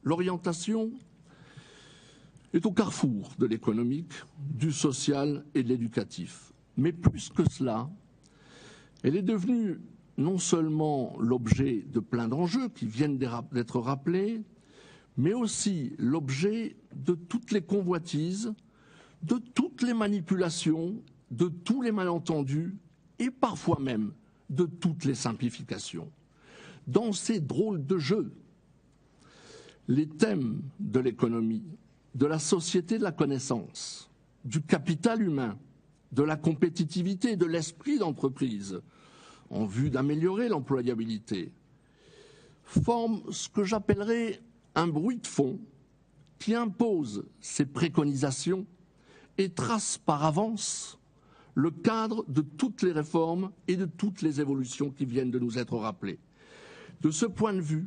L'orientation est au carrefour de l'économique, du social et de l'éducatif. Mais plus que cela, elle est devenue non seulement l'objet de plein d'enjeux qui viennent d'être rappelés, mais aussi l'objet de toutes les convoitises, de toutes les manipulations, de tous les malentendus et parfois même de toutes les simplifications. Dans ces drôles de jeux, les thèmes de l'économie, de la société de la connaissance, du capital humain, de la compétitivité, de l'esprit d'entreprise, en vue d'améliorer l'employabilité, forment ce que j'appellerais un bruit de fond qui impose ses préconisations et trace par avance le cadre de toutes les réformes et de toutes les évolutions qui viennent de nous être rappelées. De ce point de vue,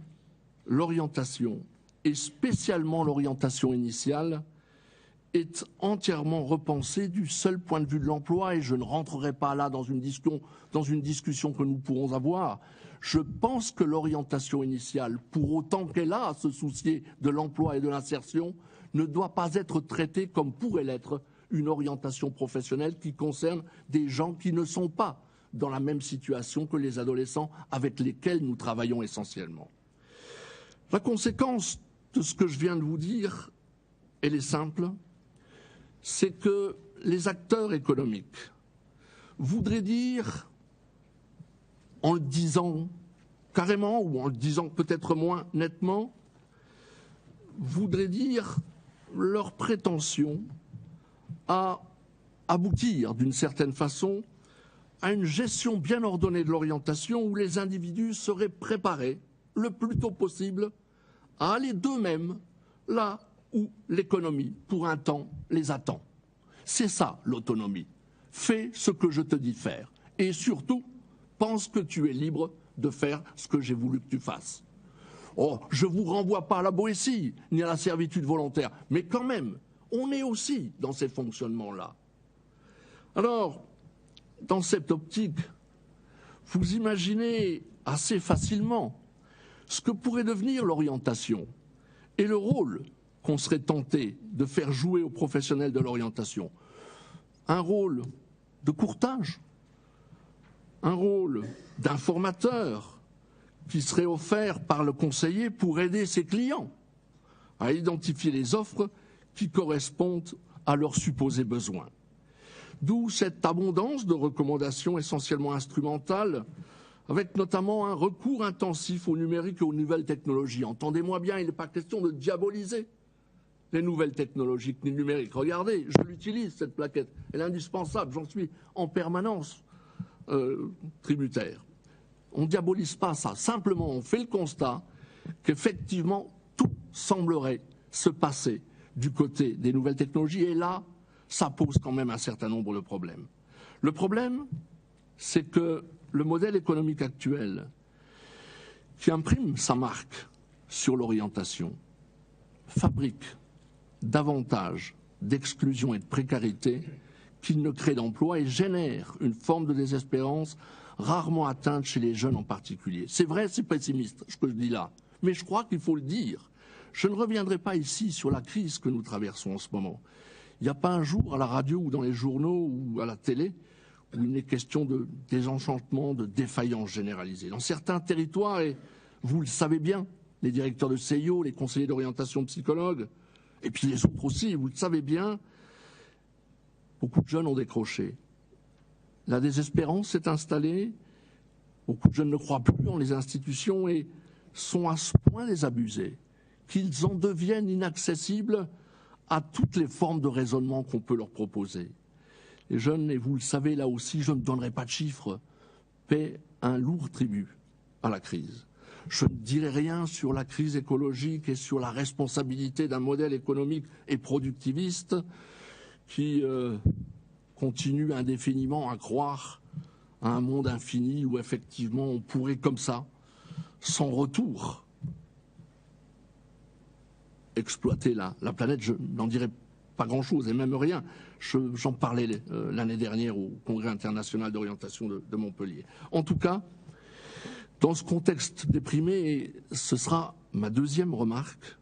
l'orientation, et spécialement l'orientation initiale, est entièrement repensée du seul point de vue de l'emploi, et je ne rentrerai pas là dans une discussion que nous pourrons avoir. Je pense que l'orientation initiale, pour autant qu'elle a à se soucier de l'emploi et de l'insertion, ne doit pas être traitée comme pourrait l'être une orientation professionnelle qui concerne des gens qui ne sont pas dans la même situation que les adolescents avec lesquels nous travaillons essentiellement. La conséquence de ce que je viens de vous dire, elle est simple, c'est que les acteurs économiques voudraient dire, en le disant carrément ou en le disant peut-être moins nettement, voudraient dire leur prétention à aboutir d'une certaine façon à une gestion bien ordonnée de l'orientation où les individus seraient préparés le plus tôt possible à aller d'eux-mêmes là où l'économie, pour un temps, les attend. C'est ça l'autonomie. Fais ce que je te dis de faire. Et surtout, pense que tu es libre de faire ce que j'ai voulu que tu fasses. Oh, je ne vous renvoie pas à la Boétie, ni à la servitude volontaire, mais quand même, on est aussi dans ces fonctionnements-là. Alors, dans cette optique, vous imaginez assez facilement ce que pourrait devenir l'orientation et le rôle qu'on serait tenté de faire jouer aux professionnels de l'orientation. Un rôle de courtage, un rôle d'informateur qui serait offert par le conseiller pour aider ses clients à identifier les offres qui correspondent à leurs supposés besoins. D'où cette abondance de recommandations essentiellement instrumentales, avec notamment un recours intensif au numérique et aux nouvelles technologies. Entendez-moi bien, il n'est pas question de diaboliser les nouvelles technologies ni le numérique. Regardez, je l'utilise, cette plaquette. Elle est indispensable, j'en suis en permanence tributaire. On ne diabolise pas ça. Simplement, on fait le constat qu'effectivement, tout semblerait se passer du côté des nouvelles technologies. Et là, ça pose quand même un certain nombre de problèmes. Le problème, c'est que le modèle économique actuel, qui imprime sa marque sur l'orientation, fabrique davantage d'exclusion et de précarité qu'il ne crée d'emploi et génère une forme de désespérance rarement atteinte chez les jeunes en particulier. C'est vrai, c'est pessimiste ce que je dis là, mais je crois qu'il faut le dire. Je ne reviendrai pas ici sur la crise que nous traversons en ce moment. Il n'y a pas un jour à la radio ou dans les journaux ou à la télé où il n'est question de désenchantement, de défaillance généralisée. Dans certains territoires, et vous le savez bien, les directeurs de CIO, les conseillers d'orientation psychologues, et puis les autres aussi, vous le savez bien, Beaucoup de jeunes ont décroché. La désespérance s'est installée. Beaucoup de jeunes ne croient plus en les institutions et sont à ce point désabusés qu'ils en deviennent inaccessibles à toutes les formes de raisonnement qu'on peut leur proposer. Les jeunes, et vous le savez, là aussi, je ne donnerai pas de chiffres, paient un lourd tribut à la crise. Je ne dirai rien sur la crise écologique et sur la responsabilité d'un modèle économique et productiviste qui continue indéfiniment à croire à un monde infini où effectivement on pourrait comme ça, sans retour, exploiter la planète. Je n'en dirai pas grand-chose et même rien. J'en parlais l'année dernière au Congrès international d'orientation de Montpellier. En tout cas, dans ce contexte déprimé, et ce sera ma deuxième remarque,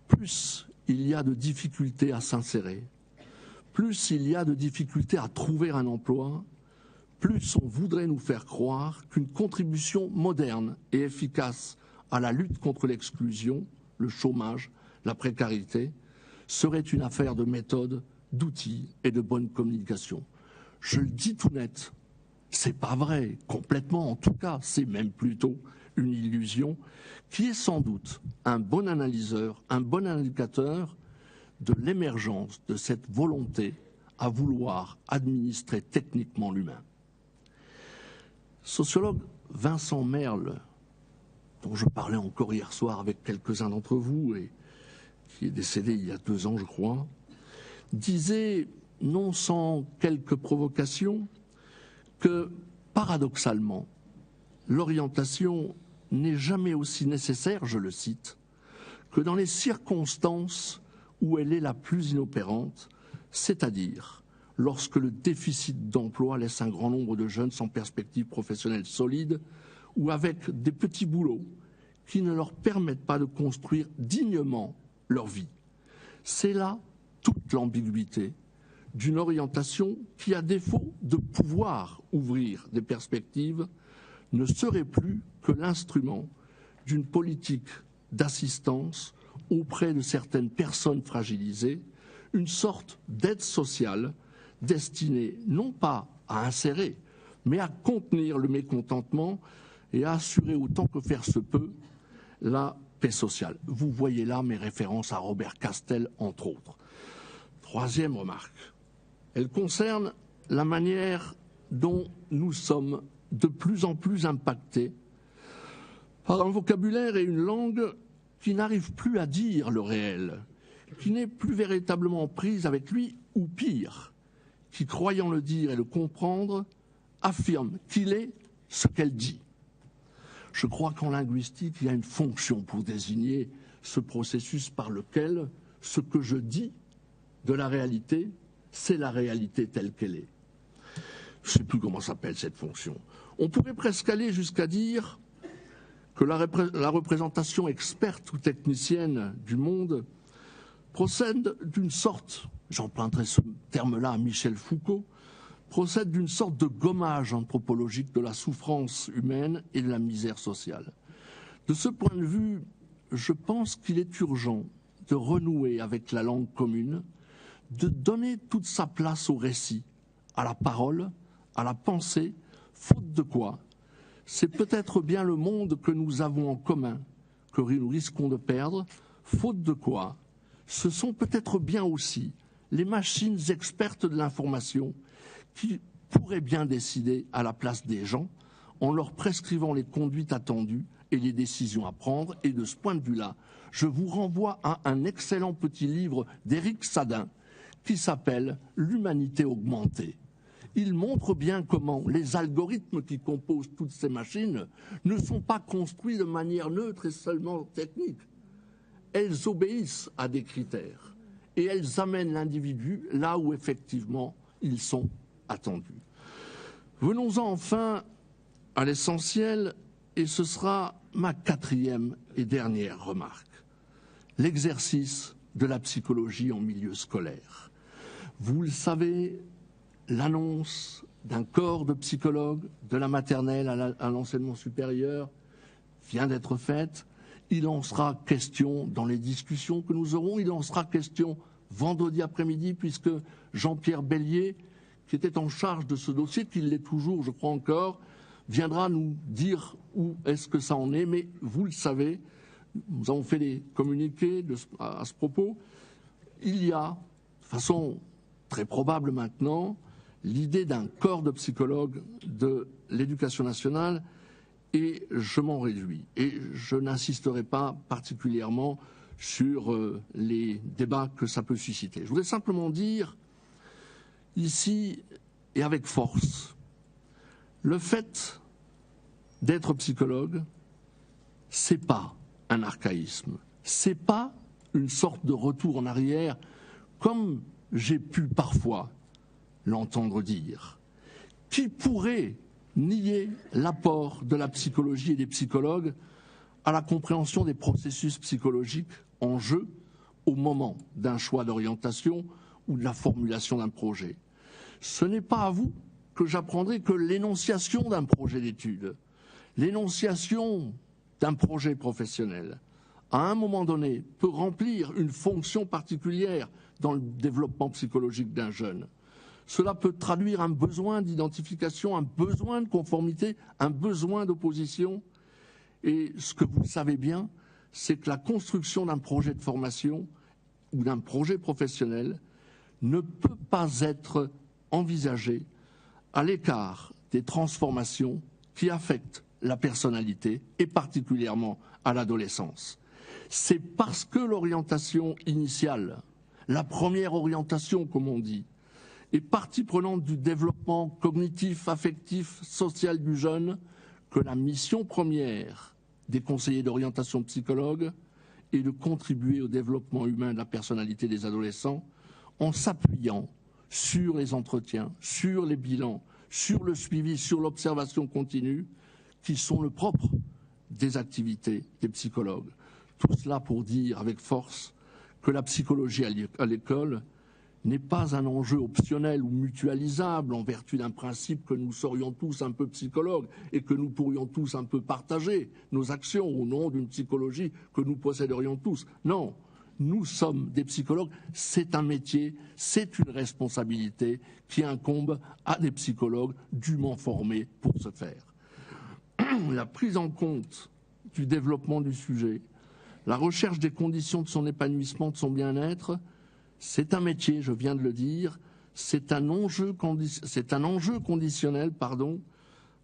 plus il y a de difficultés à s'insérer, plus il y a de difficultés à trouver un emploi, plus on voudrait nous faire croire qu'une contribution moderne et efficace à la lutte contre l'exclusion, le chômage, la précarité, serait une affaire de méthode, d'outils et de bonne communication. Je le dis tout net, c'est pas vrai, complètement, en tout cas, c'est même plutôt une illusion qui est sans doute un bon analyseur, un bon indicateur de l'émergence de cette volonté à vouloir administrer techniquement l'humain. Sociologue Vincent Merle, dont je parlais encore hier soir avec quelques-uns d'entre vous et qui est décédé il y a 2 ans, je crois, disait, non sans quelques provocations, que, paradoxalement, l'orientation n'est jamais aussi nécessaire, je le cite, que dans les circonstances où elle est la plus inopérante, c'est-à-dire lorsque le déficit d'emploi laisse un grand nombre de jeunes sans perspective professionnelle solide ou avec des petits boulots qui ne leur permettent pas de construire dignement leur vie. C'est là toute l'ambiguïté d'une orientation qui, à défaut de pouvoir ouvrir des perspectives, ne serait plus que l'instrument d'une politique d'assistance auprès de certaines personnes fragilisées, une sorte d'aide sociale destinée non pas à insérer, mais à contenir le mécontentement et à assurer autant que faire se peut la paix sociale. Vous voyez là mes références à Robert Castel, entre autres. Troisième remarque, elle concerne la manière dont nous sommes de plus en plus impactés par un vocabulaire et une langue qui n'arrivent plus à dire le réel, qui n'est plus véritablement prise avec lui, ou pire, qui, croyant le dire et le comprendre, affirme qu'il est ce qu'elle dit. Je crois qu'en linguistique, il y a une fonction pour désigner ce processus par lequel ce que je dis de la réalité, c'est la réalité telle qu'elle est. Je ne sais plus comment s'appelle cette fonction. On pourrait presque aller jusqu'à dire que la représentation experte ou technicienne du monde procède d'une sorte, j'emprunterai ce terme-là à Michel Foucault, procède d'une sorte de gommage anthropologique de la souffrance humaine et de la misère sociale. De ce point de vue, je pense qu'il est urgent de renouer avec la langue commune, de donner toute sa place au récit, à la parole, à la pensée, faute de quoi c'est peut-être bien le monde que nous avons en commun que nous risquons de perdre, faute de quoi ce sont peut-être bien aussi les machines expertes de l'information qui pourraient bien décider à la place des gens en leur prescrivant les conduites attendues et les décisions à prendre. Et de ce point de vue-là, je vous renvoie à un excellent petit livre d'Éric Sadin qui s'appelle « L'humanité augmentée ». Il montre bien comment les algorithmes qui composent toutes ces machines ne sont pas construits de manière neutre et seulement technique. Elles obéissent à des critères et elles amènent l'individu là où effectivement ils sont attendus. Venons-en enfin à l'essentiel, et ce sera ma 4e et dernière remarque. L'exercice de la psychologie en milieu scolaire. Vous le savez, l'annonce d'un corps de psychologues de la maternelle à l'enseignement supérieur vient d'être faite. Il en sera question dans les discussions que nous aurons, il en sera question vendredi après-midi, puisque Jean-Pierre Bellier, qui était en charge de ce dossier, qui l'est toujours, je crois encore, viendra nous dire où est-ce que ça en est. Mais vous le savez, nous avons fait des communiqués à ce propos. Il y a, de façon très probable maintenant, l'idée d'un corps de psychologues de l'éducation nationale, et je m'en réjouis. Et je n'insisterai pas particulièrement sur les débats que ça peut susciter. Je voudrais simplement dire ici, et avec force, le fait d'être psychologue, c'est pas un archaïsme, c'est pas une sorte de retour en arrière, comme j'ai pu parfois l'entendre dire. Qui pourrait nier l'apport de la psychologie et des psychologues à la compréhension des processus psychologiques en jeu au moment d'un choix d'orientation ou de la formulation d'un projet? Ce n'est pas à vous que j'apprendrai que l'énonciation d'un projet d'étude, l'énonciation d'un projet professionnel, à un moment donné, peut remplir une fonction particulière dans le développement psychologique d'un jeune. Cela peut traduire un besoin d'identification, un besoin de conformité, un besoin d'opposition. Et ce que vous savez bien, c'est que la construction d'un projet de formation ou d'un projet professionnel ne peut pas être envisagée à l'écart des transformations qui affectent la personnalité et particulièrement à l'adolescence. C'est parce que l'orientation initiale, la première orientation comme on dit, est partie prenante du développement cognitif, affectif, social du jeune, que la mission première des conseillers d'orientation psychologue est de contribuer au développement humain de la personnalité des adolescents en s'appuyant sur les entretiens, sur les bilans, sur le suivi, sur l'observation continue, qui sont le propre des activités des psychologues. Tout cela pour dire avec force que la psychologie à l'école n'est pas un enjeu optionnel ou mutualisable en vertu d'un principe que nous serions tous un peu psychologues et que nous pourrions tous un peu partager nos actions au nom d'une psychologie que nous posséderions tous. Non, nous sommes des psychologues, c'est un métier, c'est une responsabilité qui incombe à des psychologues dûment formés pour ce faire. La prise en compte du développement du sujet, la recherche des conditions de son épanouissement, de son bien-être, c'est un métier, je viens de le dire, c'est un enjeu conditionnel,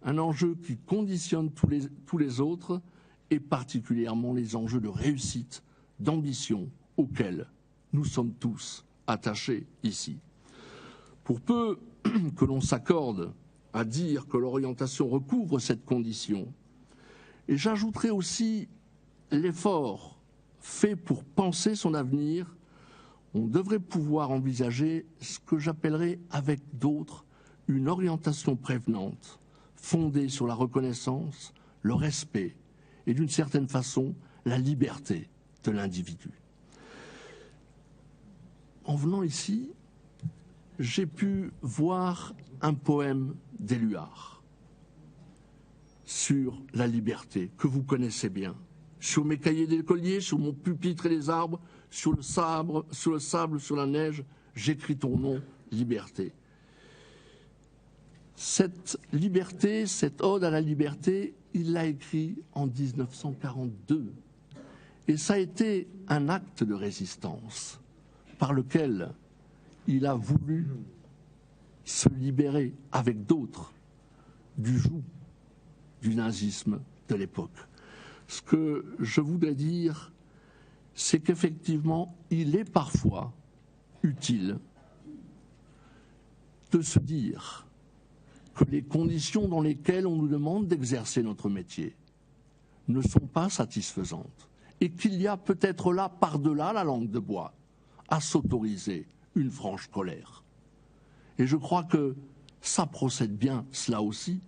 un enjeu qui conditionne tous les autres et particulièrement les enjeux de réussite, d'ambition auxquels nous sommes tous attachés ici. Pour peu que l'on s'accorde à dire que l'orientation recouvre cette condition, et j'ajouterai aussi l'effort fait pour penser son avenir, on devrait pouvoir envisager ce que j'appellerais avec d'autres une orientation prévenante, fondée sur la reconnaissance, le respect et d'une certaine façon la liberté de l'individu. En venant ici, j'ai pu voir un poème d'Éluard sur la liberté que vous connaissez bien. Sur mes cahiers d'écolier, sur mon pupitre et les arbres, sur le sable, sur la neige, j'écris ton nom, liberté. Cette liberté, cette ode à la liberté, il l'a écrit en 1942. Et ça a été un acte de résistance par lequel il a voulu se libérer avec d'autres du joug du nazisme de l'époque. Ce que je voudrais dire, c'est qu'effectivement, il est parfois utile de se dire que les conditions dans lesquelles on nous demande d'exercer notre métier ne sont pas satisfaisantes et qu'il y a peut-être là, par-delà la langue de bois, à s'autoriser une franche colère. Et je crois que ça procède bien, cela aussi,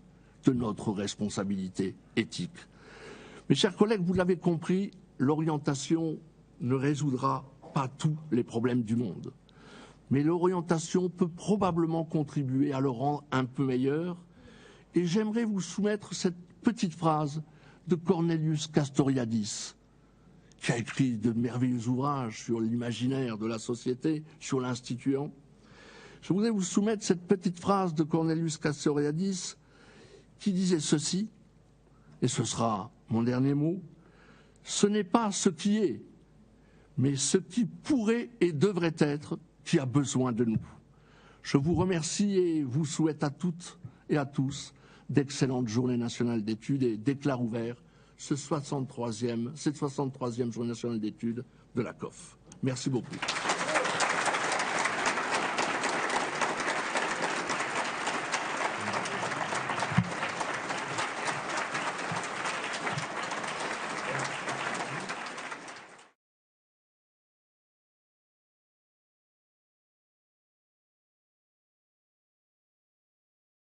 de notre responsabilité éthique. Mes chers collègues, vous l'avez compris, l'orientation ne résoudra pas tous les problèmes du monde. Mais l'orientation peut probablement contribuer à le rendre un peu meilleur. Et j'aimerais vous soumettre cette petite phrase de Cornelius Castoriadis, qui a écrit de merveilleux ouvrages sur l'imaginaire de la société, sur l'instituant. Je voudrais vous soumettre cette petite phrase de Cornelius Castoriadis qui disait ceci, et ce sera mon dernier mot: ce n'est pas ce qui est, mais ce qui pourrait et devrait être qui a besoin de nous. Je vous remercie et vous souhaite à toutes et à tous d'excellentes journées nationales d'études et déclare ouvert cette 63e journée nationale d'études de la COF. Merci beaucoup.